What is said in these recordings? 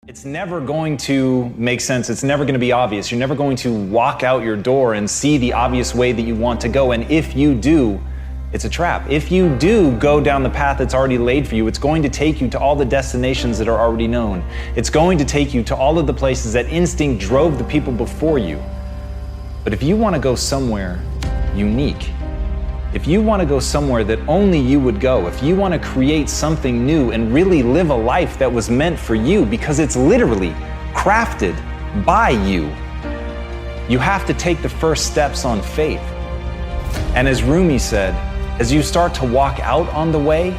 It's never going to make sense. It's never going to be obvious. You're never going to walk out your door and see the obvious way that you want to go. And if you do, it's a trap. If you do go down the path that's already laid for you, it's going to take you to all the destinations that are already known. It's going to take you to all of the places that instinct drove the people before you. But if you want to go somewhere unique, if you want to go somewhere that only you would go, if you want to create something new and really live a life that was meant for you because it's literally crafted by you, you have to take the first steps on faith. And as Rumi said, as you start to walk out on the way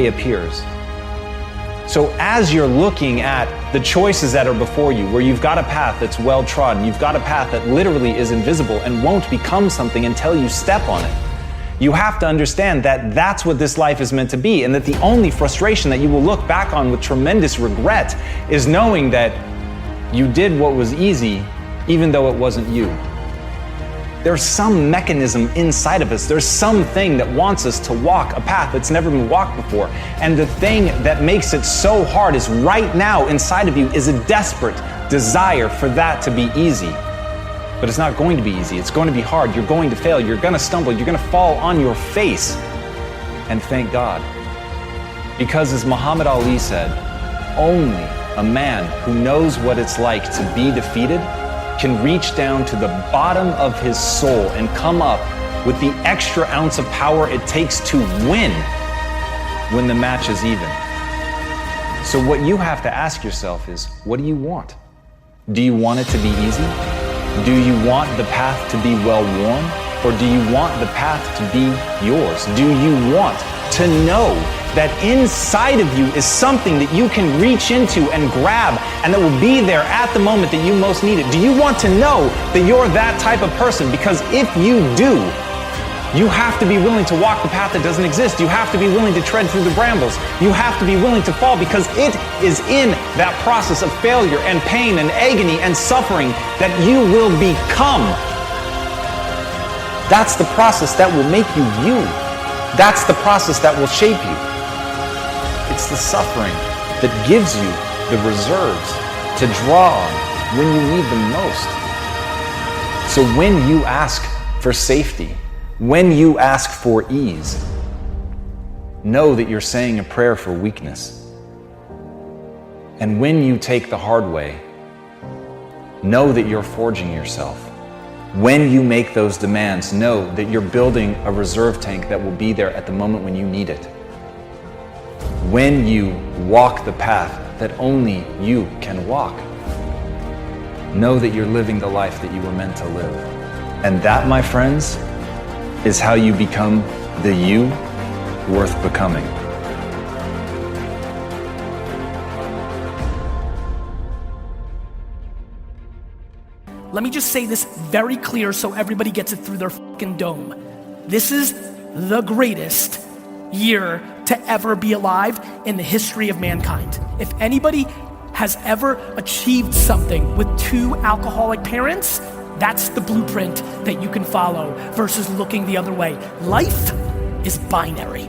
appears. So as you're looking at the choices that are before you, where you've got a path that's well trodden, you've got a path that literally is invisible and won't become something until you step on it, you have to understand that that's what this life is meant to be, and that the only frustration that you will look back on with tremendous regret is knowing that you did what was easy even though it wasn't you. There's some mechanism inside of us. There's something that wants us to walk a path that's never been walked before. And the thing that makes it so hard is right now inside of you is a desperate desire for that to be easy. But it's not going to be easy. It's going to be hard. You're going to fail. You're going to stumble. You're going to fall on your face. And thank God. Because as Muhammad Ali said, only a man who knows what it's like to be defeated can reach down to the bottom of his soul and come up with the extra ounce of power it takes to win when the match is even. So what you have to ask yourself is, what do you want? Do you want it to be easy? Do you want the path to be well-worn? Or do you want the path to be yours? Do you want to know that inside of you is something that you can reach into and grab and that will be there at the moment that you most need it? Do you want to know that you're that type of person? Because if you do, you have to be willing to walk the path that doesn't exist. You have to be willing to tread through the brambles. You have to be willing to fall, because it is in that process of failure and pain and agony and suffering that you will become. That's the process that will make you you. That's the process that will shape you. It's the suffering that gives you the reserves to draw on when you need them most. So when you ask for safety, when you ask for ease, know that you're saying a prayer for weakness. And when you take the hard way, know that you're forging yourself. When you make those demands, know that you're building a reserve tank that will be there at the moment when you need it. When you walk the path that only you can walk, know that you're living the life that you were meant to live. And that, my friends, is how you become the you worth becoming. Let me just say this very clear so everybody gets it through their fucking dome. This is the greatest year to ever be alive in the history of mankind. If anybody has ever achieved something with 2 alcoholic parents, that's the blueprint that you can follow versus looking the other way. Life is binary.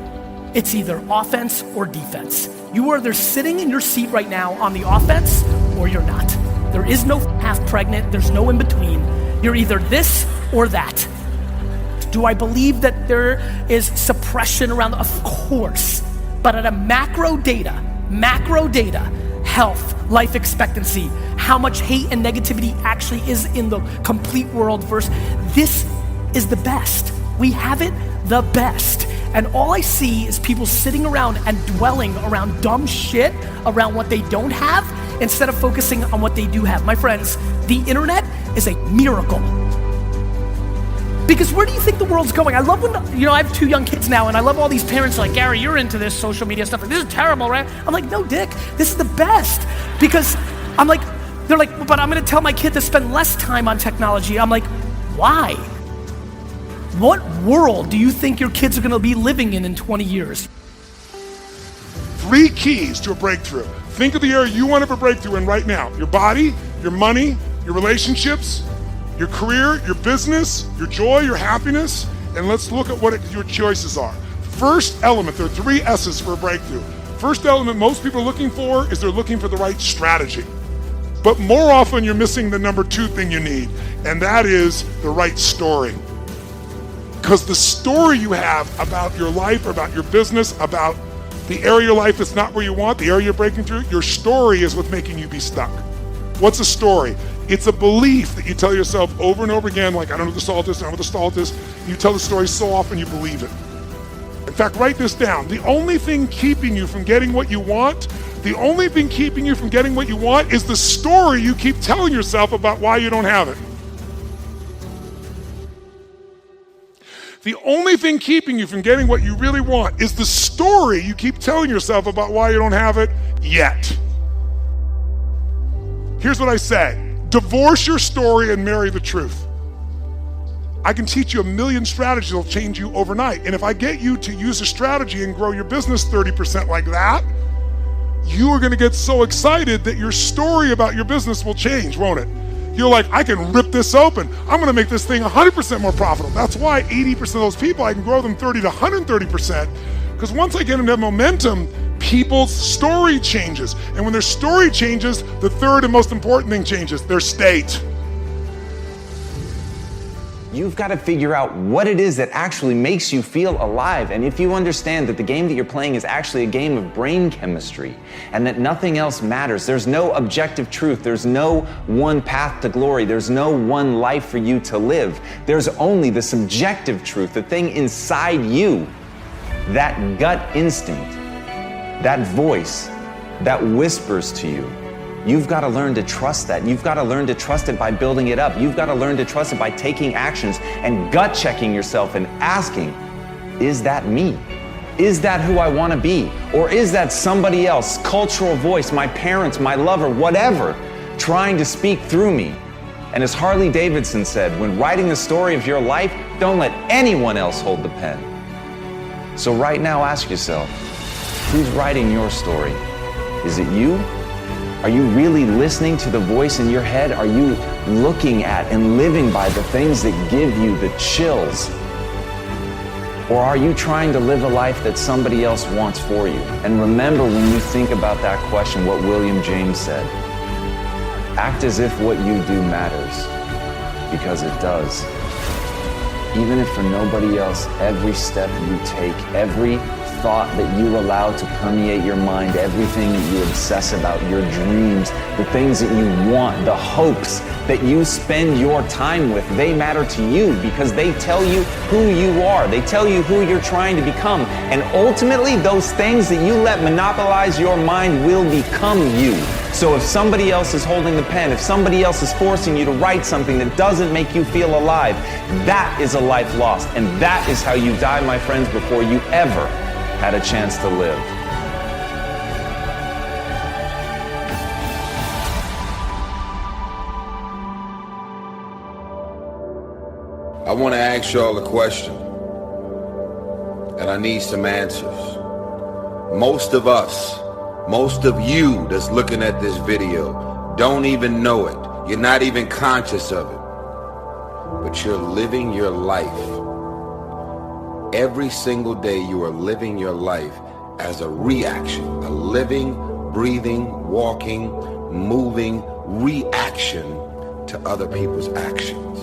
It's either offense or defense. You are either sitting in your seat right now on the offense or you're not. There is no half pregnant, there's no in between. You're either this or that. Do I believe that there is suppression around? Of course. But at a macro data, health, life expectancy, how much hate and negativity actually is in the complete world versus this is the best. We have it the best. And all I see is people sitting around and dwelling around dumb shit around what they don't have instead of focusing on what they do have. My friends, the internet is a miracle. Because where do you think the world's going? I love when, I have 2 young kids now, and I love all these parents like, Gary, you're into this social media stuff. This is terrible, right? I'm like, no, Dick, this is the best. Because I'm like, they're like, but I'm gonna tell my kid to spend less time on technology. I'm like, why? What world do you think your kids are gonna be living in 20 years? 3 keys to a breakthrough. Think of the area you want to have a breakthrough in right now. Your body, your money, your relationships, your career, your business, your joy, your happiness, and let's look at what your choices are. First element, there are 3 S's for a breakthrough. First element most people are looking for is they're looking for the right strategy. But more often you're missing the number 2 thing you need, and that is the right story. Because the story you have about your life, about your business, about the area of your life that's not where you want, the area you're breaking through, your story is what's making you be stuck. What's a story? It's a belief that you tell yourself over and over again, like, I don't know what the salt is, I don't know what the salt is. You tell the story so often you believe it. In fact, write this down. The only thing keeping you from getting what you want, the only thing keeping you from getting what you want is the story you keep telling yourself about why you don't have it. The only thing keeping you from getting what you really want is the story you keep telling yourself about why you don't have it yet. Here's what I say. Divorce your story and marry the truth. I can teach you a million strategies that'll change you overnight. And if I get you to use a strategy and grow your business 30% like that, you are gonna get so excited that your story about your business will change, won't it? You're like, I can rip this open. I'm gonna make this thing 100% more profitable. That's why 80% of those people, I can grow them 30 to 130%. Because once I get into momentum, people's story changes. And when their story changes, the third and most important thing changes, their state. You've got to figure out what it is that actually makes you feel alive. And if you understand that the game that you're playing is actually a game of brain chemistry and that nothing else matters, there's no objective truth, there's no one path to glory, there's no one life for you to live. There's only the subjective truth, the thing inside you, that gut instinct, that voice that whispers to you. You've got to learn to trust that. You've got to learn to trust it by building it up. You've got to learn to trust it by taking actions and gut checking yourself and asking, is that me? Is that who I want to be? Or is that somebody else, cultural voice, my parents, my lover, whatever, trying to speak through me? And as Harley Davidson said, when writing the story of your life, don't let anyone else hold the pen. So right now, ask yourself, who's writing your story? Is it you? Are you really listening to the voice in your head? Are you looking at and living by the things that give you the chills? Or are you trying to live a life that somebody else wants for you? And remember, when you think about that question, what William James said, act as if what you do matters, because it does. Even if for nobody else, every step you take, every thought that you allow to permeate your mind, everything that you obsess about, your dreams, the things that you want, the hopes that you spend your time with, they matter to you because they tell you who you are. They tell you who you're trying to become. And ultimately, those things that you let monopolize your mind will become you. So if somebody else is holding the pen, if somebody else is forcing you to write something that doesn't make you feel alive, that is a life lost. And that is how you die, my friends, before you ever had a chance to live. I want to ask y'all a question, and I need some answers. Most of us, most of you that's looking at this video don't even know it. You're not even conscious of it, but you're living your life. Every single day you are living your life as a reaction, a living, breathing, walking, moving reaction to other people's actions.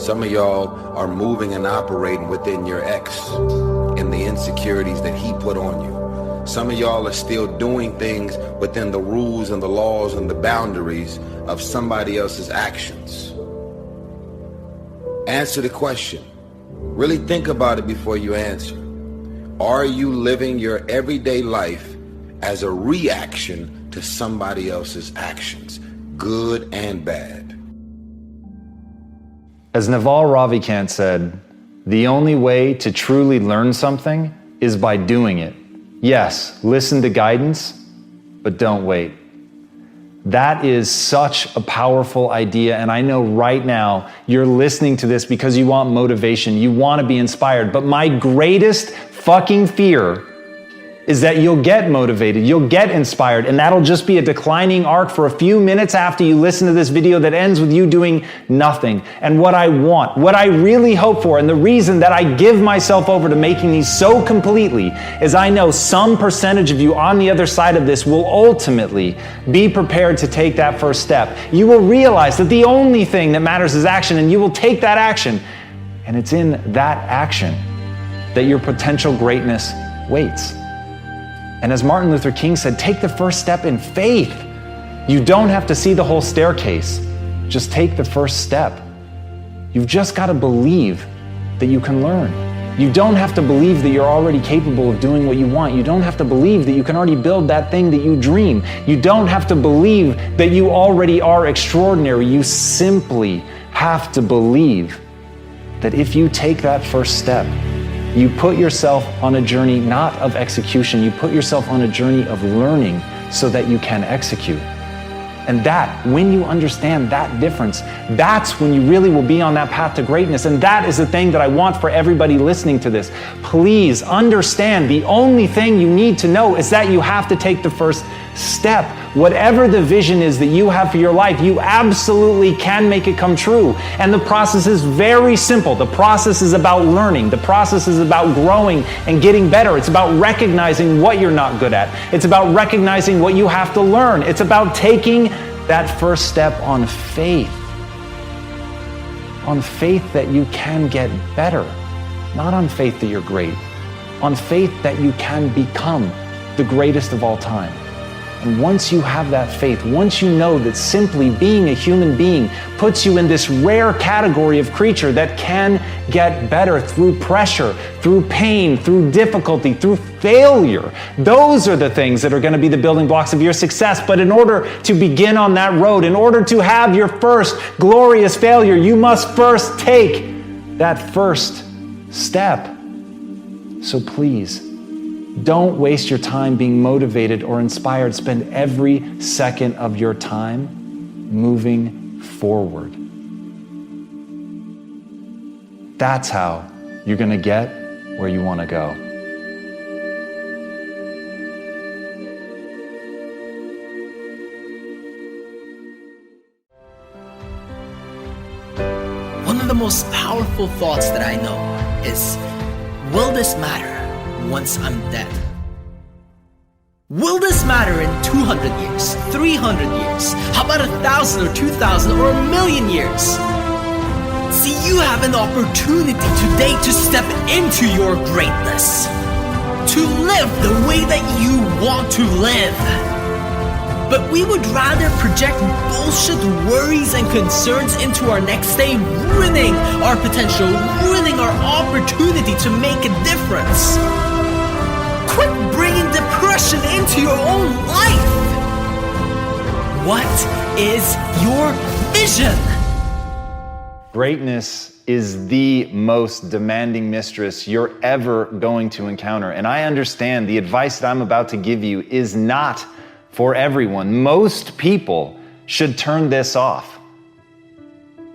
Some of y'all are moving and operating within your ex and the insecurities that he put on you. Some of y'all are still doing things within the rules and the laws and the boundaries of somebody else's actions. Answer the question. Really think about it before you answer. Are you living your everyday life as a reaction to somebody else's actions, good and bad? As Naval Ravikant said, the only way to truly learn something is by doing it. Yes, listen to guidance, but don't wait. That is such a powerful idea, and I know right now you're listening to this because you want motivation, you want to be inspired, but my greatest fucking fear is that you'll get motivated, you'll get inspired, and that'll just be a declining arc for a few minutes after you listen to this video that ends with you doing nothing. And what I want, what I really hope for, and the reason that I give myself over to making these so completely is I know some percentage of you on the other side of this will ultimately be prepared to take that first step. You will realize that the only thing that matters is action, and you will take that action. And it's in that action that your potential greatness waits. And as Martin Luther King said, take the first step in faith. You don't have to see the whole staircase. Just take the first step. You've just got to believe that you can learn. You don't have to believe that you're already capable of doing what you want. You don't have to believe that you can already build that thing that you dream. You don't have to believe that you already are extraordinary. You simply have to believe that if you take that first step, you put yourself on a journey not of execution, you put yourself on a journey of learning so that you can execute. And that, when you understand that difference, that's when you really will be on that path to greatness. And that is the thing that I want for everybody listening to this. Please understand, the only thing you need to know is that you have to take the first step. Whatever the vision is that you have for your life, you absolutely can make it come true. And the process is very simple. The process is about learning. The process is about growing and getting better. It's about recognizing what you're not good at. It's about recognizing what you have to learn. It's about taking that first step on faith. On faith that you can get better. Not on faith that you're great. On faith that you can become the greatest of all time. And once you have that faith, once you know that simply being a human being puts you in this rare category of creature that can get better through pressure, through pain, through difficulty, through failure, those are the things that are going to be the building blocks of your success. But in order to begin on that road, in order to have your first glorious failure, you must first take that first step. So please, don't waste your time being motivated or inspired. Spend every second of your time moving forward. That's how you're going to get where you want to go. One of the most powerful thoughts that I know is, will this matter once I'm dead? Will this matter in 200 years, 300 years? How about 1,000 or 2,000 or 1,000,000 years? See, you have an opportunity today to step into your greatness, to live the way that you want to live. But we would rather project bullshit worries and concerns into our next day, ruining our potential, ruining our opportunity to make a difference. Quit bringing depression into your own life. What is your vision? Greatness is the most demanding mistress you're ever going to encounter. And I understand the advice that I'm about to give you is not for everyone. Most people should turn this off.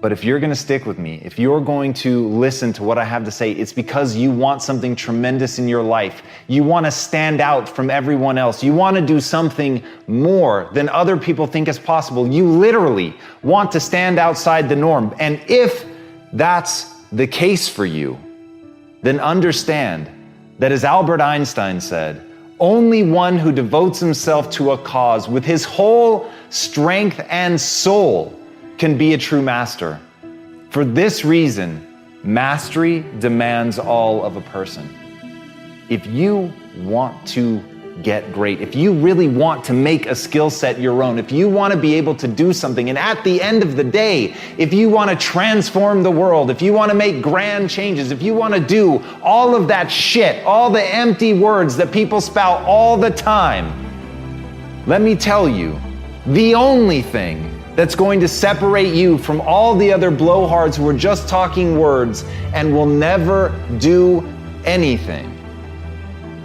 But if you're going to stick with me, if you're going to listen to what I have to say, it's because you want something tremendous in your life. You want to stand out from everyone else. You want to do something more than other people think is possible. You literally want to stand outside the norm. And if that's the case for you, then understand that, as Albert Einstein said, only one who devotes himself to a cause with his whole strength and soul can be a true master. For this reason, mastery demands all of a person. If you want to get great, if you really want to make a skill set your own, if you want to be able to do something, and at the end of the day, if you want to transform the world, if you want to make grand changes, if you want to do all of that shit, all the empty words that people spout all the time, let me tell you, the only thing that's going to separate you from all the other blowhards who are just talking words and will never do anything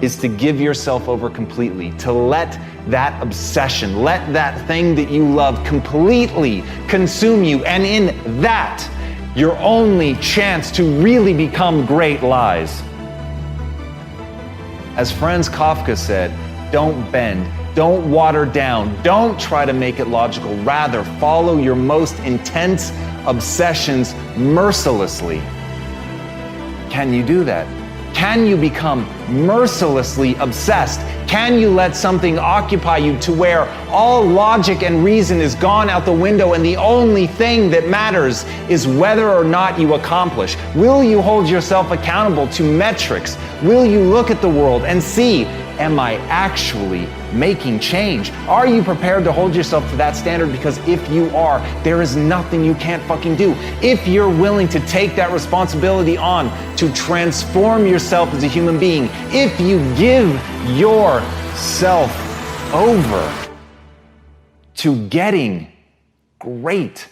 is to give yourself over completely, to let that obsession, let that thing that you love completely consume you. And in that, your only chance to really become great lies. As Franz Kafka said, don't bend, don't water down, don't try to make it logical. Rather, follow your most intense obsessions mercilessly. Can you do that? Can you become mercilessly obsessed? Can you let something occupy you to where all logic and reason is gone out the window and the only thing that matters is whether or not you accomplish? Will you hold yourself accountable to metrics? Will you look at the world and see, am I actually making change? Are you prepared to hold yourself to that standard? Because if you are, there is nothing you can't fucking do. If you're willing to take that responsibility on to transform yourself as a human being, if you give yourself over to getting great,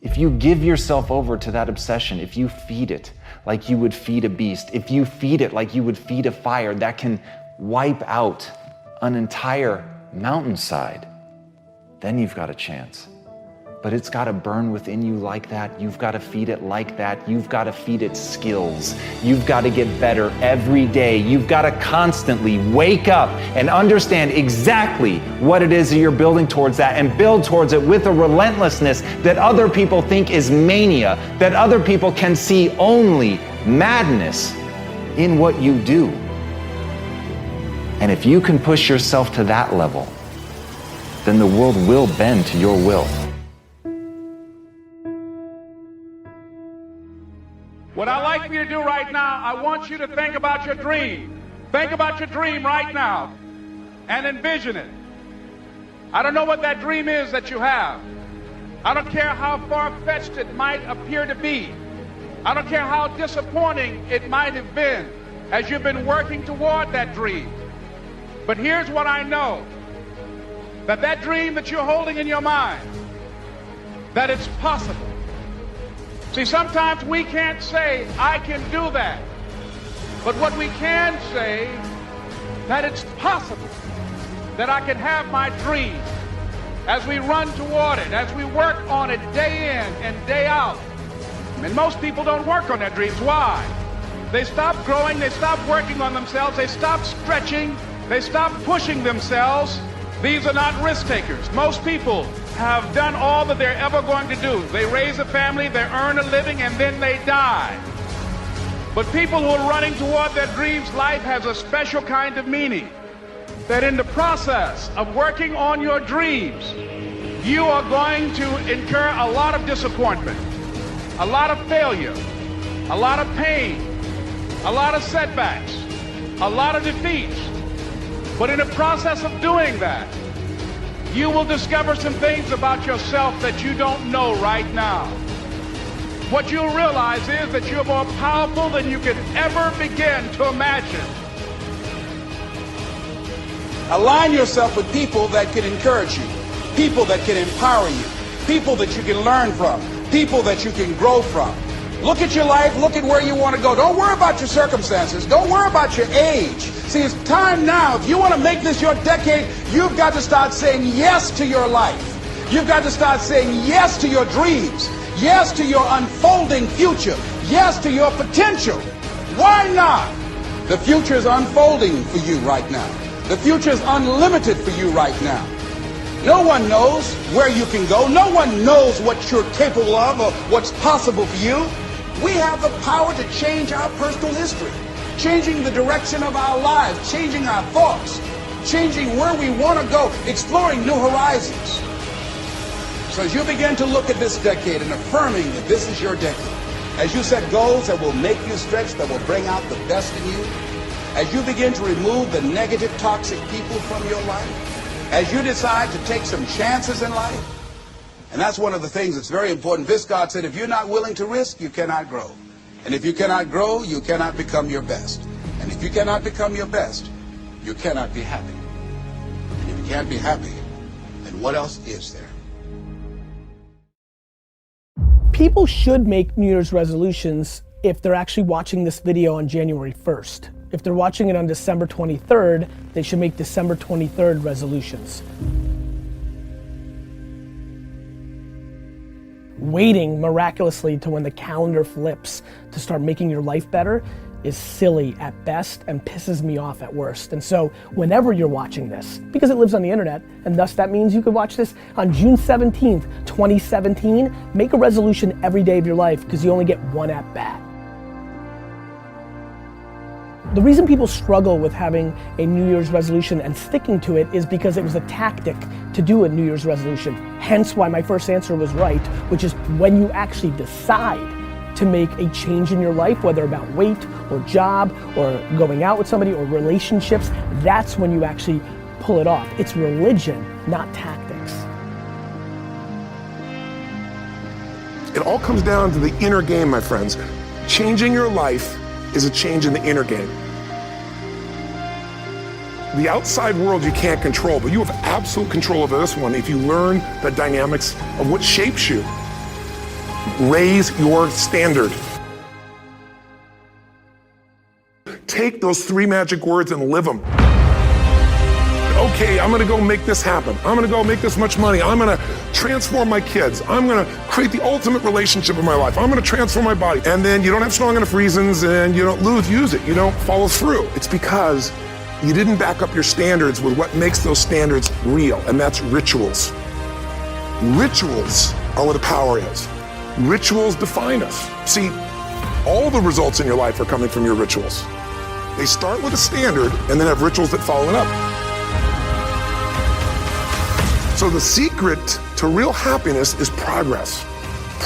if you give yourself over to that obsession, if you feed it like you would feed a beast, if you feed it like you would feed a fire that can wipe out an entire mountainside, then you've got a chance. But it's got to burn within you like that. You've got to feed it like that. You've got to feed it skills. You've got to get better every day. You've got to constantly wake up and understand exactly what it is that you're building towards that, and build towards it with a relentlessness that other people think is mania, that other people can see only madness in what you do. And if you can push yourself to that level, then the world will bend to your will. What I'd like for you to do right now, I want you to think about your dream. Think about your dream right now and envision it. I don't know what that dream is that you have. I don't care how far-fetched it might appear to be. I don't care how disappointing it might have been as you've been working toward that dream. But here's what I know, that dream that you're holding in your mind, that it's possible. See, sometimes we can't say, I can do that. But what we can say, that it's possible that I can have my dream as we run toward it, as we work on it day in and day out. And most people don't work on their dreams. Why? They stop growing, they stop working on themselves, they stop stretching, they stop pushing themselves. These are not risk takers. Most people have done all that they're ever going to do. They raise a family, they earn a living, and then they die. But people who are running toward their dreams, life has a special kind of meaning. That in the process of working on your dreams, you are going to incur a lot of disappointment, a lot of failure, a lot of pain, a lot of setbacks, a lot of defeats. But in the process of doing that, you will discover some things about yourself that you don't know right now. What you'll realize is that you're more powerful than you could ever begin to imagine. Align yourself with people that can encourage you, people that can empower you, people that you can learn from, people that you can grow from. Look at your life, look at where you want to go. Don't worry about your circumstances. Don't worry about your age. See, it's time now. If you want to make this your decade, you've got to start saying yes to your life. You've got to start saying yes to your dreams, yes to your unfolding future, yes to your potential. Why not? The future is unfolding for you right now. The future is unlimited for you right now. No one knows where you can go. No one knows what you're capable of or what's possible for you. We have the power to change our personal history, changing the direction of our lives, changing our thoughts, changing where we want to go, exploring new horizons. So as you begin to look at this decade and affirming that this is your decade, as you set goals that will make you stretch, that will bring out the best in you, as you begin to remove the negative, toxic people from your life, as you decide to take some chances in life. And that's one of the things that's very important. Viscott said, if you're not willing to risk, you cannot grow. And if you cannot grow, you cannot become your best. And if you cannot become your best, you cannot be happy. And if you can't be happy, then what else is there? People should make New Year's resolutions if they're actually watching this video on January 1st. If they're watching it on December 23rd, they should make December 23rd resolutions. Waiting miraculously to when the calendar flips to start making your life better, is silly at best and pisses me off at worst. And so whenever you're watching this, because it lives on the internet, and thus that means you could watch this on June 17th, 2017, make a resolution every day of your life because you only get one at bat. The reason people struggle with having a New Year's resolution and sticking to it is because it was a tactic to do a New Year's resolution. Hence why my first answer was right, which is when you actually decide to make a change in your life, whether about weight or job or going out with somebody or relationships, that's when you actually pull it off. It's religion, not tactics. It all comes down to the inner game, my friends. Changing your life is a change in the inner game. The outside world you can't control, but you have absolute control over this one if you learn the dynamics of what shapes you. Raise your standard. Take those 3 magic words and live them. Okay, I'm gonna go make this happen. I'm gonna go make this much money. I'm gonna transform my kids. I'm gonna create the ultimate relationship in my life. I'm gonna transform my body. And then you don't have strong enough reasons and you don't use it. You don't follow through. It's because you didn't back up your standards with what makes those standards real, and that's rituals. Rituals are where the power is. Rituals define us. See, all the results in your life are coming from your rituals. They start with a standard and then have rituals that follow it up. So the secret to real happiness is progress.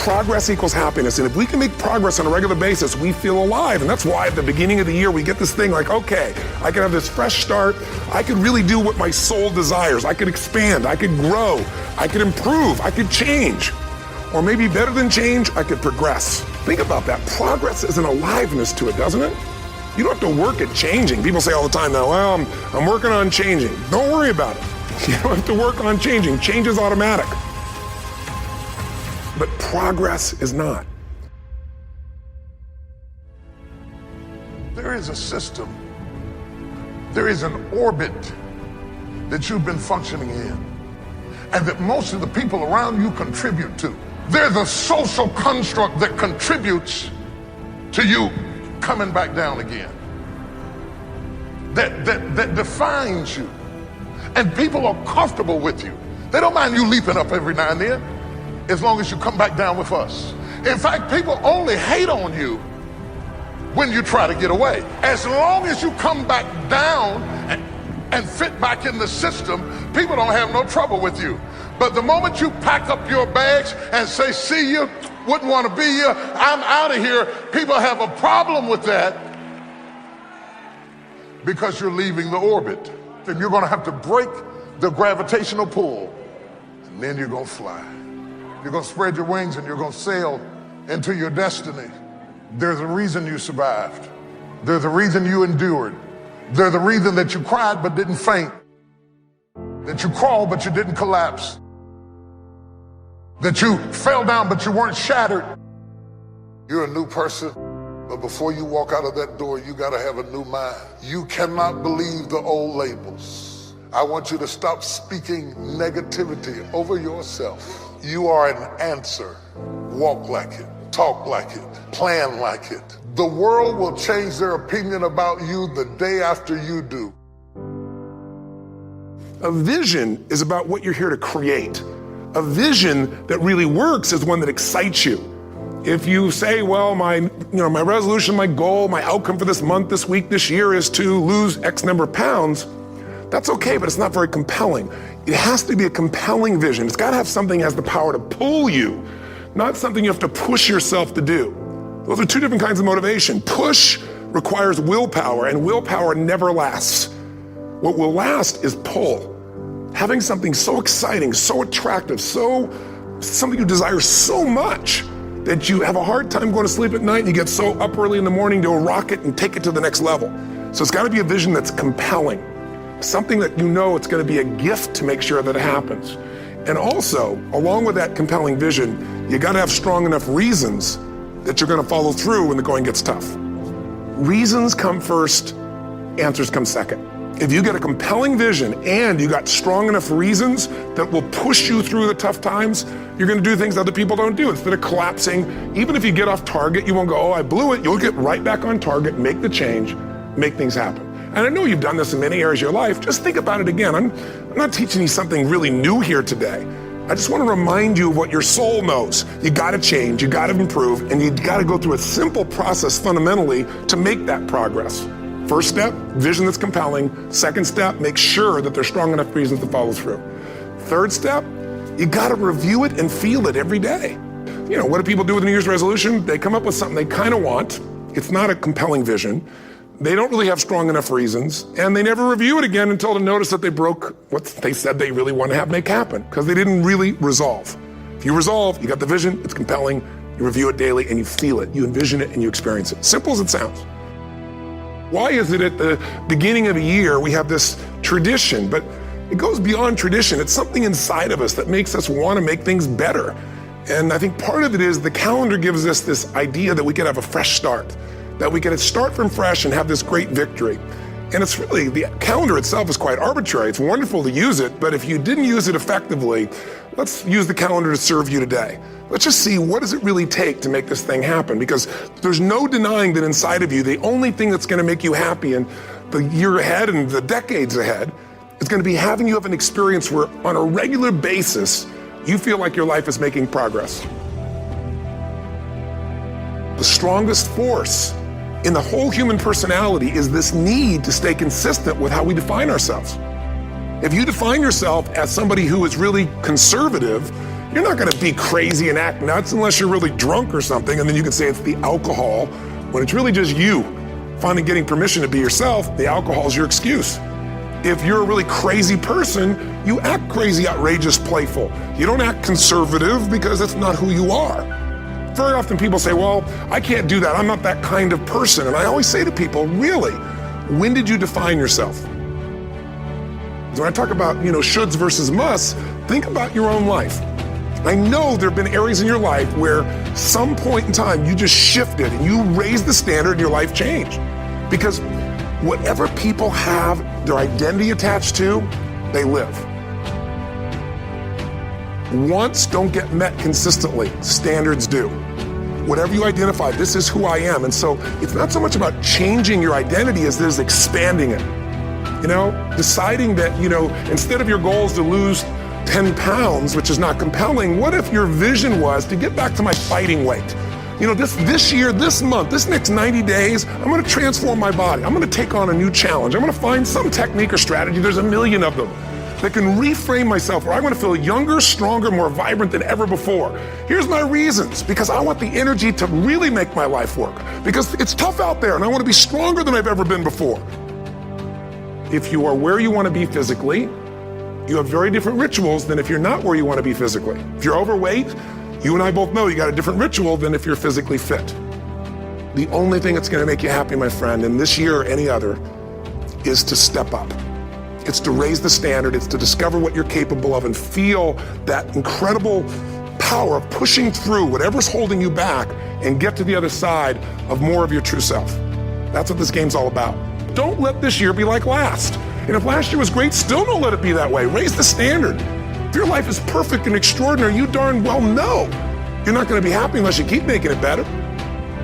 Progress equals happiness, and if we can make progress on a regular basis, we feel alive, and that's why at the beginning of the year we get this thing like, okay, I can have this fresh start, I could really do what my soul desires, I could expand, I could grow, I could improve, I could change. Or maybe better than change, I could progress. Think about that. Progress is an aliveness to it, doesn't it? You don't have to work at changing. People say all the time now, well, I'm working on changing. Don't worry about it. You don't have to work on changing. Change is automatic. But progress is not. There is a system. There is an orbit that you've been functioning in, and that most of the people around you contribute to. There's a social construct that contributes to you coming back down again. That defines you. And people are comfortable with you. They don't mind you leaping up every now and then, as long as you come back down with us. In fact, people only hate on you when you try to get away. As long as you come back down and fit back in the system, people don't have no trouble with you. But the moment you pack up your bags and say, see you, wouldn't want to be here, I'm out of here, people have a problem with that because you're leaving the orbit. And you're going to have to break the gravitational pull, and then you're going to fly. You're going to spread your wings and you're going to sail into your destiny. There's a reason you survived. There's a reason you endured. There's a reason that you cried but didn't faint. That you crawled but you didn't collapse. That you fell down but you weren't shattered. You're a new person, but before you walk out of that door, you got to have a new mind. You cannot believe the old labels. I want you to stop speaking negativity over yourself. You are an answer. Walk like it, talk like it, plan like it. The world will change their opinion about you the day after you do. A vision is about what you're here to create. A vision that really works is one that excites you. If you say, well, my resolution, my goal, my outcome for this month, this week, this year is to lose X number of pounds, that's okay, but it's not very compelling. It has to be a compelling vision. It's got to have something that has the power to pull you, not something you have to push yourself to do. Those are two different kinds of motivation. Push requires willpower, and willpower never lasts. What will last is pull. Having something so exciting, so attractive, something you desire so much that you have a hard time going to sleep at night and you get so up early in the morning to rock it and take it to the next level. So it's got to be a vision that's compelling. Something that you know it's going to be a gift to make sure that it happens. And also, along with that compelling vision, you got to have strong enough reasons that you're going to follow through when the going gets tough. Reasons come first, answers come second. If you get a compelling vision and you got strong enough reasons that will push you through the tough times, you're gonna do things other people don't do. Instead of collapsing, even if you get off target, you won't go, oh, I blew it. You'll get right back on target, make the change, make things happen. And I know you've done this in many areas of your life. Just think about it again. I'm not teaching you something really new here today. I just want to remind you of what your soul knows. You gotta change, you gotta improve, and you gotta go through a simple process fundamentally to make that progress. First step, vision that's compelling. Second step, make sure that there's strong enough reasons to follow through. Third step, you gotta review it and feel it every day. You know, what do people do with a New Year's resolution? They come up with something they kind of want. It's not a compelling vision. They don't really have strong enough reasons, and they never review it again until they notice that they broke what they said they really want to make happen, because they didn't really resolve. If you resolve, you got the vision, it's compelling, you review it daily, and you feel it, you envision it, and you experience it. Simple as it sounds. Why is it at the beginning of a year we have this tradition, but it goes beyond tradition. It's something inside of us that makes us want to make things better. And I think part of it is the calendar gives us this idea that we could have a fresh start, that we could start from fresh and have this great victory. And it's really, the calendar itself is quite arbitrary. It's wonderful to use it, but if you didn't use it effectively, let's use the calendar to serve you today. Let's just see, what does it really take to make this thing happen? Because there's no denying that inside of you, the only thing that's gonna make you happy in the year ahead and the decades ahead is gonna be having you have an experience where on a regular basis, you feel like your life is making progress. The strongest force in the whole human personality is this need to stay consistent with how we define ourselves. If you define yourself as somebody who is really conservative, you're not gonna be crazy and act nuts unless you're really drunk or something, and then you can say it's the alcohol, when it's really just you finally getting permission to be yourself. The alcohol is your excuse. If you're a really crazy person, you act crazy, outrageous, playful. You don't act conservative because that's not who you are. Very often people say, well, I can't do that. I'm not that kind of person. And I always say to people, really, when did you define yourself? When I talk about, shoulds versus musts, think about your own life. I know there have been areas in your life where some point in time you just shifted and you raised the standard and your life changed. Because whatever people have their identity attached to, they live. Wants don't get met consistently, standards do. Whatever you identify, this is who I am. And so it's not so much about changing your identity as it is expanding it. Deciding that, instead of your goal is to lose 10 pounds, which is not compelling, what if your vision was to get back to my fighting weight? This year, this month, this next 90 days, I'm gonna transform my body. I'm gonna take on a new challenge. I'm gonna find some technique or strategy, there's a million of them, that can reframe myself where I'm gonna feel younger, stronger, more vibrant than ever before. Here's my reasons, because I want the energy to really make my life work, because it's tough out there and I wanna be stronger than I've ever been before. If you are where you wanna be physically, you have very different rituals than if you're not where you wanna be physically. If you're overweight, you and I both know you got a different ritual than if you're physically fit. The only thing that's gonna make you happy, my friend, in this year or any other, is to step up. It's to raise the standard, it's to discover what you're capable of and feel that incredible power of pushing through whatever's holding you back and get to the other side of more of your true self. That's what this game's all about. Don't let this year be like last. And if last year was great, still don't let it be that way. Raise the standard. If your life is perfect and extraordinary, you darn well know you're not gonna be happy unless you keep making it better.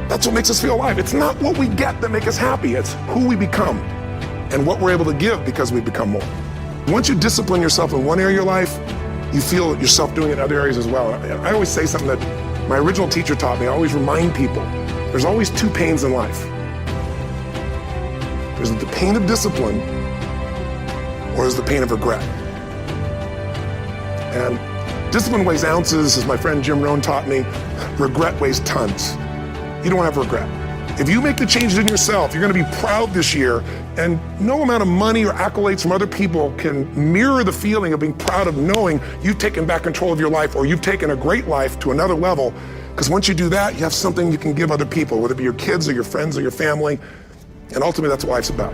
That's what makes us feel alive. It's not what we get that makes us happy, it's who we become and what we're able to give because we become more. Once you discipline yourself in one area of your life, you feel yourself doing it in other areas as well. I always say something that my original teacher taught me. I always remind people, there's always two pains in life. There's the pain of discipline, or there's the pain of regret. And discipline weighs ounces, as my friend Jim Rohn taught me. Regret weighs tons. You don't have regret. If you make the changes in yourself, you're gonna be proud this year, and no amount of money or accolades from other people can mirror the feeling of being proud of knowing you've taken back control of your life, or you've taken a great life to another level. Because once you do that, you have something you can give other people, whether it be your kids or your friends or your family. And ultimately, that's what life's about.